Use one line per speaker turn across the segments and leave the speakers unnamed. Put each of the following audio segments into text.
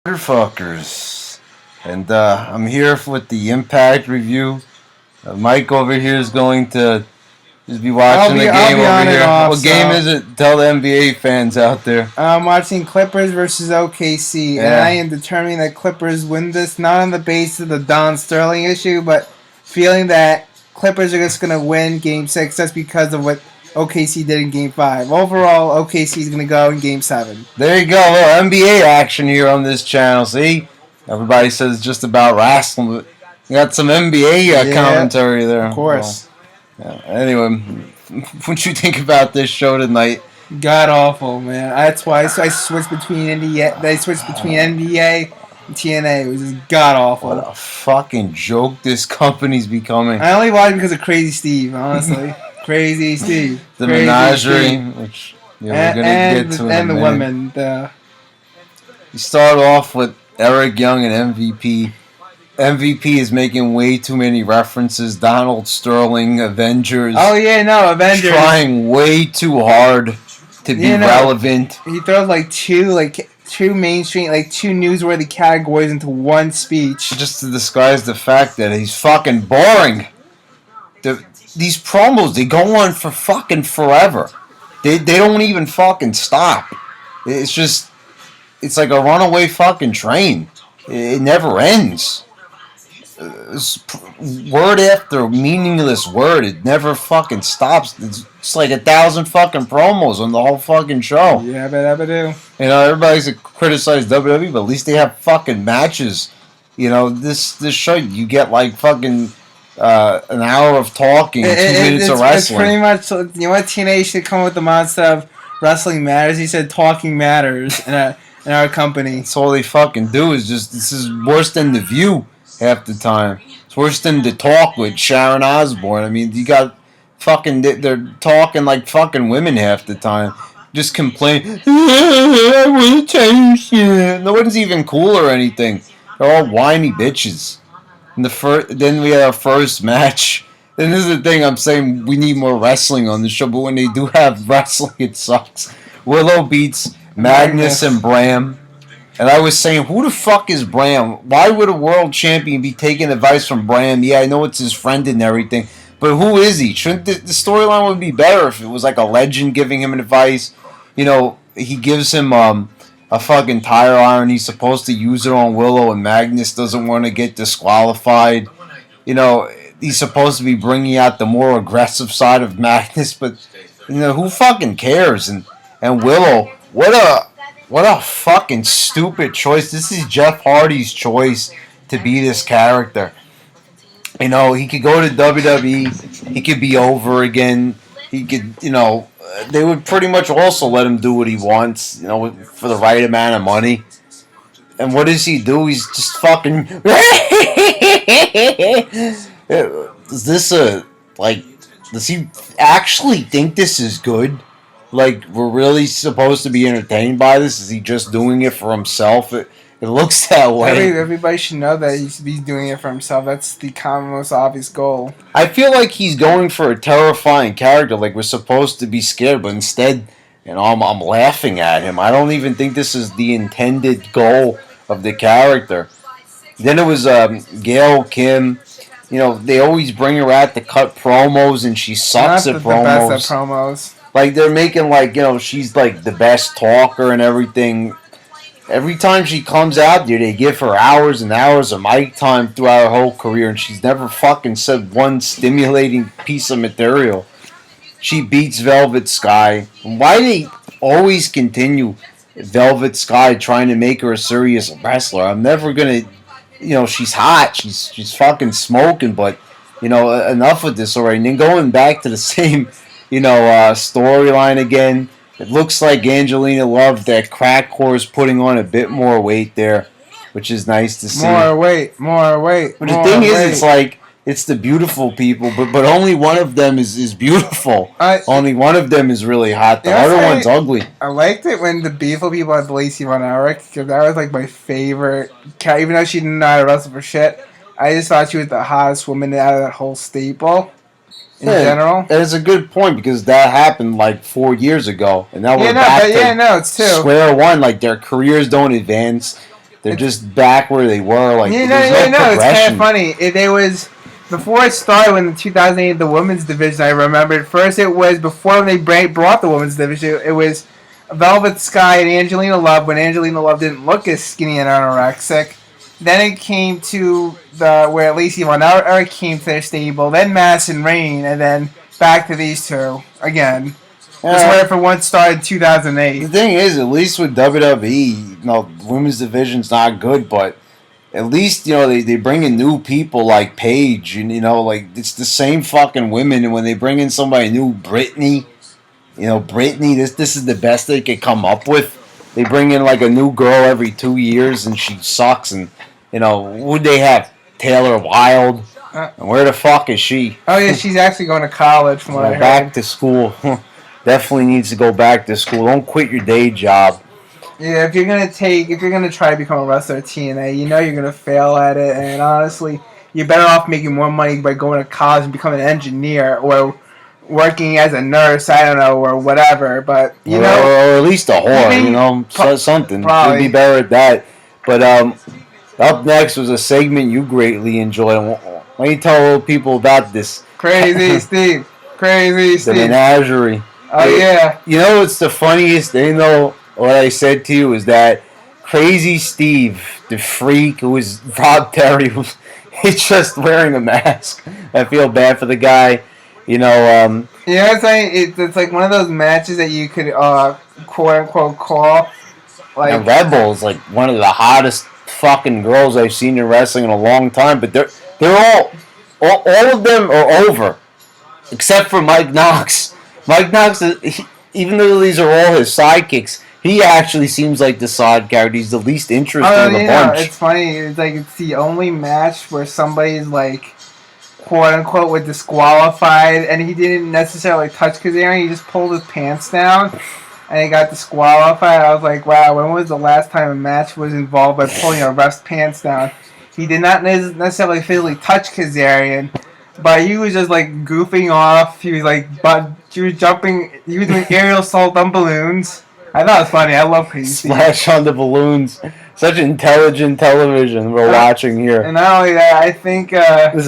Motherfuckers. And I'm here with the Impact review. Mike over here is going to just be watching the game over here. What game is it? Tell the NBA fans out there.
I'm watching Clippers versus OKC, and I am determining that Clippers win this, not on the basis of the Don Sterling issue, but feeling that Clippers are just going to win Game 6 just because of what OKC did in Game 5. Overall, OKC is going to go in Game 7.
There you go. A little NBA action here on this channel. See? Everybody says it's just about wrestling, but you got some NBA commentary there.
Of course.
Well, anyway, what you think about this show tonight?
God awful, man. That's why I switched between NBA. They switched between NBA and TNA. It was just god awful.
What a fucking joke this company's becoming.
I only watched because of Crazy Steve, honestly. Crazy Steve.
The menagerie, which we're gonna get to in a minute.
And the women.
You start off with Eric Young and MVP. MVP is making way too many references. Donald Sterling, Avengers.
Oh yeah, no, Avengers.
Trying way too hard to be relevant.
He throws two mainstream, two newsworthy categories into one speech.
Just to disguise the fact that he's fucking boring. These promos, they go on for fucking forever. They don't even fucking stop. It's like a runaway fucking train. It never ends. Word after meaningless word. It never fucking stops. It's like 1,000 fucking promos on the whole fucking show.
Yeah, I do.
You know, everybody's criticize WWE, but at least they have fucking matches. You know, this show, you get like fucking an hour of talking, 2 minutes of wrestling.
It's pretty much, you know what, TNA should come with the mindset of wrestling matters. He said talking matters in our company.
That's all they fucking do is this is worse than The View half the time. It's worse than The Talk with Sharon Osbourne. I mean, you got fucking, they're talking like fucking women half the time. Just complain, I want to change. No one's even cool or anything. They're all whiny bitches. And then we had our first match. And this is the thing, I'm saying we need more wrestling on the show, but when they do have wrestling, it sucks. Willow beats Magnus and Bram. And I was saying, who the fuck is Bram? Why would a world champion be taking advice from Bram? Yeah, I know it's his friend and everything, but who is he? Shouldn't the storyline would be better if it was like a legend giving him advice? You know, he gives him a fucking tire iron. He's supposed to use it on Willow, and Magnus doesn't want to get disqualified. You know, he's supposed to be bringing out the more aggressive side of Magnus, but you know, who fucking cares? And Willow, what a fucking stupid choice. This is Jeff Hardy's choice to be this character. You know, he could go to WWE. He could be over again. He could, you know, they would pretty much also let him do what he wants, you know, for the right amount of money. And what does he do? He's just fucking... Is this does he actually think this is good? Like, we're really supposed to be entertained by this? Is he just doing it for himself? It looks that way.
Everybody should know that he's doing it for himself. That's the most obvious goal.
I feel like he's going for a terrifying character. Like, we're supposed to be scared, but instead, you know, I'm laughing at him. I don't even think this is the intended goal of the character. Then it was Gail Kim. You know, they always bring her out to cut promos, and she sucks at promos.
Not the best at promos.
Like, they're making, like, you know, she's, like, the best talker and everything. Every time she comes out there, they give her hours and hours of mic time throughout her whole career, and she's never fucking said one stimulating piece of material. She beats Velvet Sky. Why do they always continue Velvet Sky trying to make her a serious wrestler? I'm never gonna... You know, she's hot. She's fucking smoking, but, you know, enough with this already. And then going back to the same... You know, storyline again. It looks like Angelina Love, that crack whore, is putting on a bit more weight there, which is nice to see.
More weight.
But the thing is, it's like, it's the beautiful people, but only one of them is beautiful. Only one of them is really hot. The other one's ugly.
I liked it when the beautiful people had Lacey Von Erich, because that was like my favorite cat. Even though she didn't know how to wrestle for shit, I just thought she was the hottest woman out of that whole staple. In general,
that is a good point because that happened like 4 years ago, and now we're back to
it's too.
square one. Like, their careers don't advance. They're just back where they were. Like,
there's
no
it's kind
progression.
of funny. There was before it started when the 2008 the women's division. I remember first it was before they brought the women's division. It was Velvet Sky and Angelina Love when Angelina Love didn't look as skinny and anorexic. Then it came to where Lacey Von Erich came to their stable. Then Mass and Rain, and then back to these two again. This where for one started in 2008.
The thing is, at least with WWE, women's division's not good, but at least, they bring in new people like Paige, and, like, it's the same fucking women, and when they bring in somebody new, Brittany, this is the best they could come up with. They bring in, like, a new girl every 2 years, and she sucks, and, who'd they have? Taylor Wilde? And where the fuck is she?
Oh, yeah, she's actually going to college from what I heard.
Back to school. Definitely needs to go back to school. Don't quit your day job.
Yeah, if you're gonna try to become a wrestler at TNA, you're gonna fail at it. And honestly, you're better off making more money by going to college and becoming an engineer or working as a nurse. I don't know, or whatever. But
or at least a whore. Something.
Probably.
You'd be better at that. But up next was a segment you greatly enjoyed. Why don't you tell people about this?
Crazy Steve.
The menagerie.
Oh, yeah.
What's the funniest thing, though? What I said to you is that Crazy Steve, the freak who was Rob Terry, he's just wearing a mask. I feel bad for the guy.
It's like one of those matches that you could, quote-unquote, call. Like,
and Red Bull's like one of the hottest fucking girls I've seen in wrestling in a long time, but they're all of them are over, except for Mike Knox. Mike Knox, even though these are all his sidekicks, he actually seems like the side character. He's the least interesting of the bunch.
It's funny. It's the only match where somebody's like, quote unquote, was disqualified, and he didn't necessarily touch Kazarian. He just pulled his pants down, and he got disqualified. I was like, wow, when was the last time a match was involved by pulling a ref's pants down? He did not necessarily physically touch Kazarian, but he was just like goofing off. He was jumping. He was doing aerial assault on balloons. I thought it was funny. I love Crazy
Splash on the balloons. Such intelligent television we're watching here.
And not only that, I think
this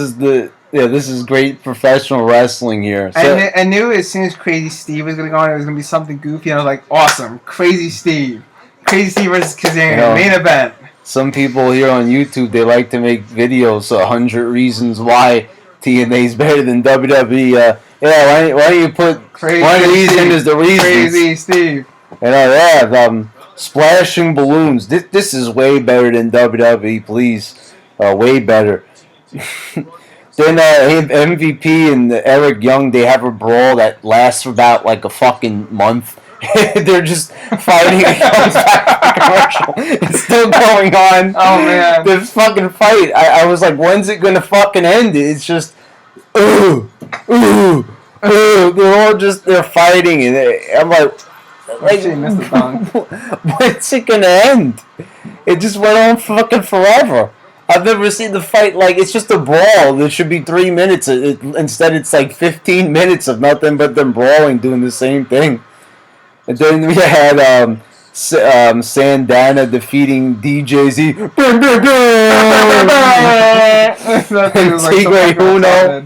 is great professional wrestling here. So,
I knew as soon as Crazy Steve was going to go on, it was going to be something goofy. And I was like, awesome, Crazy Steve versus Kazarian, main event.
Some people here on YouTube, they like to make videos, 100 reasons why TNA is better than WWE. Why don't you put one reason is the reason?
Crazy Steve.
Splashing balloons. This is way better than WWE, please. Way better. Then MVP and Eric Young, they have a brawl that lasts for about like a fucking month. They're just fighting. It comes back to commercial. It's still going on.
Oh man,
this fucking fight. I was like, when's it gonna fucking end? It's just, ooh. They're fighting, and I'm like, when's it gonna end? It just went on fucking forever. I've never seen the fight like it's just a brawl. There should be 3 minutes. Instead, it's like 15 minutes of nothing but them brawling, doing the same thing. And then we had Sandana defeating DJZ. Tigre Uno.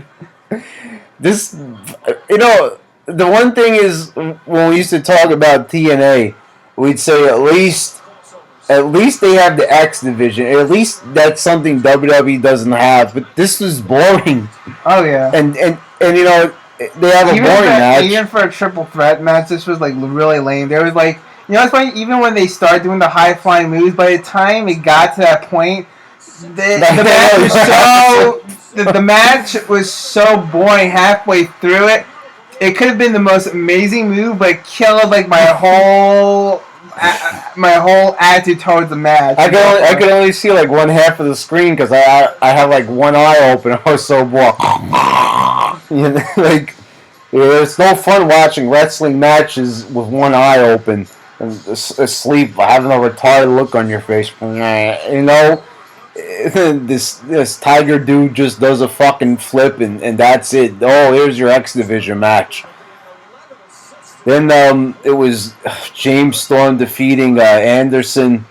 This, the one thing is when we used to talk about TNA, we'd say at least they have the X Division. At least that's something WWE doesn't have. But this was boring.
Oh yeah.
And they have a boring match.
Even for a triple threat match, this was like really lame. There was like, it's funny. Even when they started doing the high flying moves, by the time it got to that point, the match was so boring halfway through it. It could have been the most amazing move, but it killed like my whole attitude towards the match.
I could only see like one half of the screen because I had like one eye open. I was so bored. It's no fun watching wrestling matches with one eye open and asleep, having a retarded look on your face. This Tiger dude just does a fucking flip and that's it. Oh, here's your X Division match. Then it was James Storm defeating Anderson.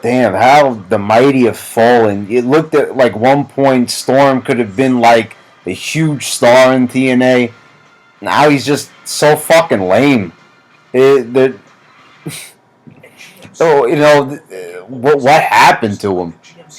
damn, how the mighty have fallen. It looked at like one point Storm could have been like a huge star in TNA. Now he's just so fucking lame. So what happened to him?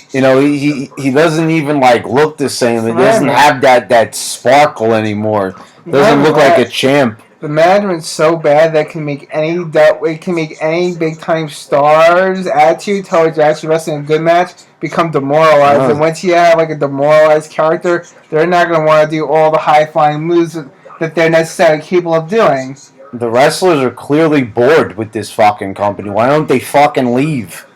He doesn't even like look the same. He doesn't have that sparkle anymore. Doesn't look like a champ.
The management's so bad that it can make any big time star's attitude towards actually wrestling a good match become demoralized. And once you have like a demoralized character, they're not going to want to do all the high flying moves that they're necessarily capable of doing.
The wrestlers are clearly bored with this fucking company. Why don't they fucking leave?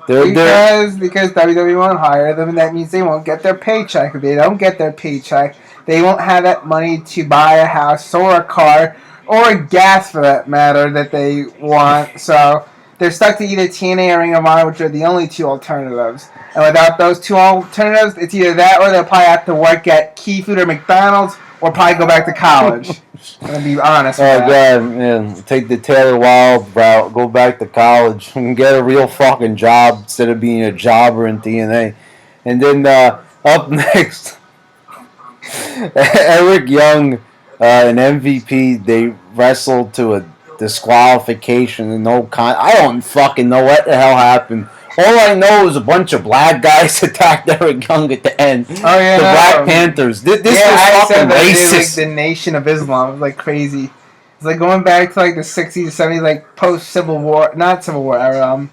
Because WWE won't hire them, and that means they won't get their paycheck. If they don't get their paycheck, they won't have that money to buy a house or a car or gas, for that matter, that they want. So they're stuck to either TNA or Ring of Honor, which are the only two alternatives. And without those two alternatives, it's either that or they'll probably have to work at Key Food or McDonald's or probably go back to college. I'm going to be honest with that.
God, man. Take the Taylor Wilde route. Go back to college and get a real fucking job instead of being a jobber in TNA. And then up next, Eric Young and MVP, they wrestled to a disqualification and I don't fucking know what the hell happened. All I know is a bunch of black guys attacked Eric Young at the end.
Oh yeah,
the Black Panthers. This was fucking racist.
Like the Nation of Islam. It was like crazy. It's like going back to like the 60s, 70s, like post Civil War, not Civil War era.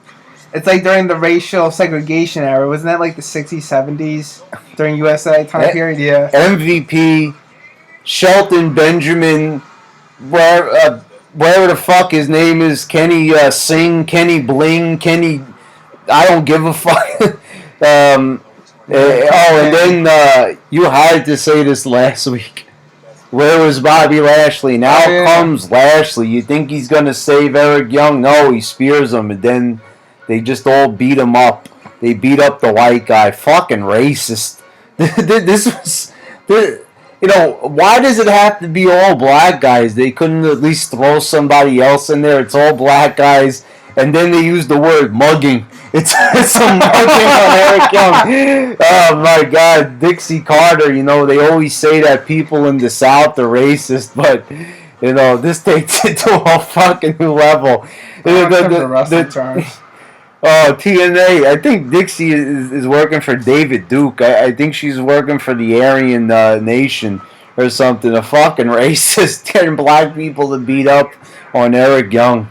It's like during the racial segregation era. Wasn't that like the 60s, 70s during USA time period? Yeah.
MVP, Shelton Benjamin, wherever the fuck his name is, Kenny Singh, Kenny Bling, Kenny. I don't give a fuck. And then you had to say this last week. Where was Bobby Lashley? Now comes Lashley. You think he's going to save Eric Young? No, he spears him, and then they just all beat him up. They beat up the white guy. Fucking racist. This was... why does it have to be all black guys? They couldn't at least throw somebody else in there. It's all black guys. And then they use the word mugging. It's some mugging on Eric Young. Oh my God, Dixie Carter. They always say that people in the South are racist, but this takes it to a fucking new level. TNA. I think Dixie is working for David Duke. I think she's working for the Aryan Nation or something. A fucking racist getting black people to beat up on Eric Young.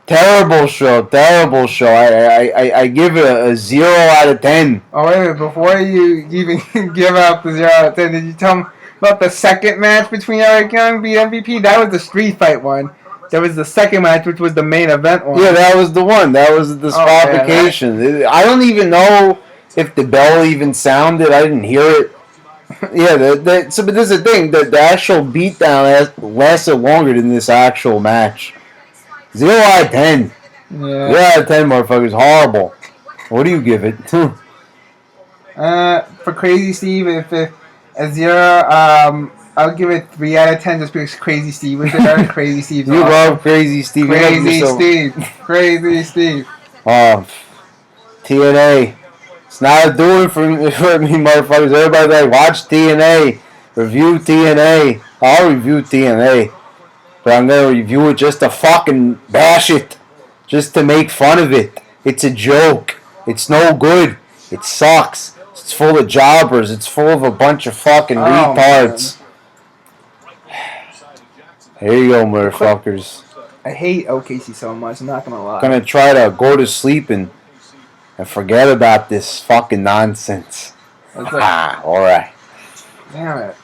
Terrible show. I give it a 0 out of 10.
Oh, wait a minute. Before you even give out the 0 out of 10, did you tell me about the second match between Eric Young and MVP? That was the street fight one. There was the second match, which was the main event one.
Yeah, that was the one. That was the disqualification. I don't even know if the bell even sounded. I didn't hear it. Yeah, but this is the thing. The actual beatdown lasted longer than this actual match. 0 out of 10. Yeah. 0 out of 10, motherfuckers. Horrible. What do you give it?
For Crazy Steve, if a 0, I'll give it 3 out of 10 just because Crazy Steve was there. Crazy Steve.
You love Crazy Steve.
Crazy Steve.
Oh, TNA. It's not doing for me, motherfuckers. Everybody like, watch TNA. Review TNA. I'll review TNA. But I'm going to review it just to fucking bash it. Just to make fun of it. It's a joke. It's no good. It sucks. It's full of jobbers. It's full of a bunch of fucking retards. Here you go, motherfuckers.
I hate OKC so much. I'm not going to lie.
I'm going to try to go to sleep and forget about this fucking nonsense. Alright.
Damn it.